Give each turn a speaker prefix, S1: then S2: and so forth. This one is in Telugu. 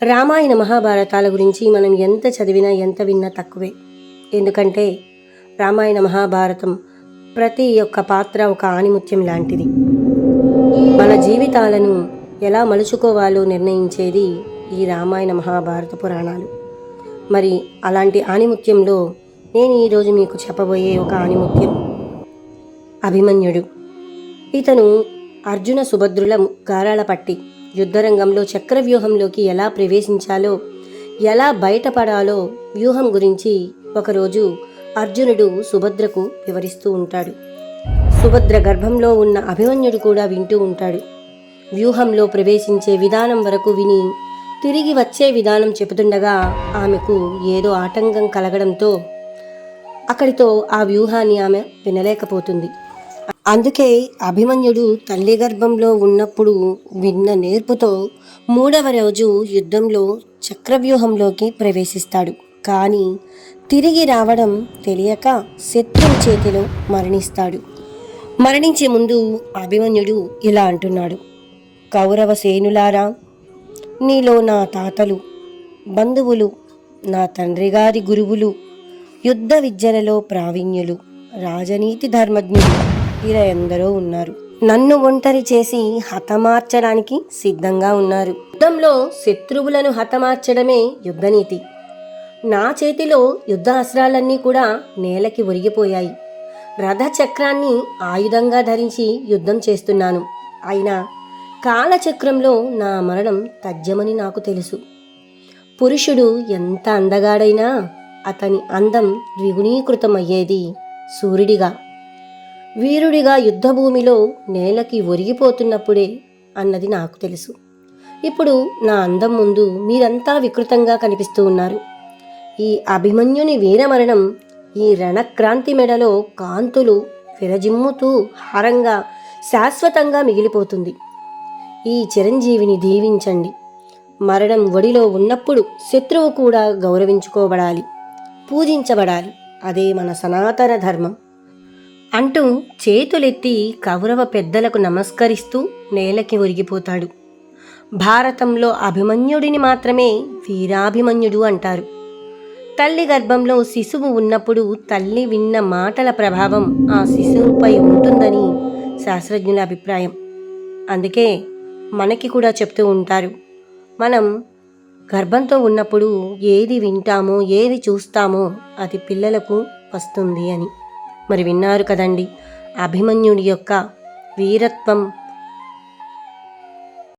S1: రామాయణ మహాభారతాల గురించి మనం ఎంత చదివినా ఎంత విన్నా తక్కువే. ఎందుకంటే రామాయణ మహాభారతం ప్రతి ఒక్క పాత్ర ఒక ఆణిముత్యం లాంటిది. మన జీవితాలను ఎలా మలుచుకోవాలో నిర్ణయించేది ఈ రామాయణ మహాభారత పురాణాలు. మరి అలాంటి ఆణిముత్యంలో నేను ఈరోజు మీకు చెప్పబోయే ఒక ఆణిముత్యం అభిమన్యుడు. ఇతను అర్జున సుభద్రుల గారాల పట్టి యుద్ధరంగంలో చక్రవ్యూహంలోకి ఎలా ప్రవేశించాలో, ఎలా బయటపడాలో వ్యూహం గురించి ఒకరోజు అర్జునుడు సుభద్రకు వివరిస్తూ ఉంటాడు. సుభద్ర గర్భంలో ఉన్న అభిమన్యుడు కూడా వింటూ ఉంటాడు. వ్యూహంలో ప్రవేశించే విధానం వరకు విని తిరిగి వచ్చే విధానం చెబుతుండగా ఆమెకు ఏదో ఆటంకం కలగడంతో అక్కడితో ఆ వ్యూహాన్ని ఆమె వినలేకపోతుంది. అందుకే అభిమన్యుడు తల్లి గర్భంలో ఉన్నప్పుడు విన్న నేర్పుతో 3వ రోజు యుద్ధంలో చక్రవ్యూహంలోకి ప్రవేశిస్తాడు. కానీ తిరిగి రావడం తెలియక శత్రువు చేతిలో మరణిస్తాడు. మరణించే ముందు అభిమన్యుడు ఇలా అంటున్నాడు: కౌరవ సేనులారా, నీలో నా తాతలు, బంధువులు, నా తండ్రి గారి గురువులు, యుద్ధ విద్యలలో ప్రావీణ్యులు, రాజనీతి ధర్మజ్ఞులు ఇలా ఎందరో ఉన్నారు. నన్ను ఒంటరి చేసి హతమార్చడానికి సిద్ధంగా ఉన్నారు. యుద్ధంలో శత్రువులను హతమార్చడమే యుద్ధనీతి. నా చేతిలో యుద్ధ అస్త్రాలన్నీ కూడా నేలకి ఒరిగిపోయాయి. రథచక్రాన్ని ఆయుధంగా ధరించి యుద్ధం చేస్తున్నాను. అయినా కాలచక్రంలో నా మరణం తథ్యమని నాకు తెలుసు. పురుషుడు ఎంత అందగాడైనా అతని అందం ద్విగుణీకృతమయ్యేది సూర్యుడిగా. వీరుడిగా యుద్ధభూమిలో నేలకి ఒరిగిపోతున్నప్పుడే అన్నది నాకు తెలుసు. ఇప్పుడు నా అందం ముందు మీరంతా వికృతంగా కనిపిస్తూ ఉన్నారు. ఈ అభిమన్యుని వీరమరణం ఈ రణక్రాంతి మెడలో కాంతులు విరజిమ్ముతూ హారంగా శాశ్వతంగా మిగిలిపోతుంది. ఈ చిరంజీవిని దీవించండి. మరణం ఒడిలో ఉన్నప్పుడు శత్రువు కూడా గౌరవించుకోబడాలి, పూజించబడాలి. అదే మన సనాతన ధర్మం అంటూ చేతులెత్తి కౌరవ పెద్దలకు నమస్కరిస్తూ నేలకి ఒరిగిపోతాడు. భారతంలో అభిమన్యుడిని మాత్రమే వీరాభిమన్యుడు అంటారు. తల్లి గర్భంలో శిశువు ఉన్నప్పుడు తల్లి విన్న మాటల ప్రభావం ఆ శిశువుపై ఉంటుందని శాస్త్రజ్ఞుల అభిప్రాయం. అందుకే మనకి కూడా చెప్తూ ఉంటారు, మనం గర్భంతో ఉన్నప్పుడు ఏది వింటామో, ఏది చూస్తామో అది పిల్లలకు వస్తుంది అని. మరి విన్నారు కదండి అభిమన్యుడి యొక్క వీరత్వం,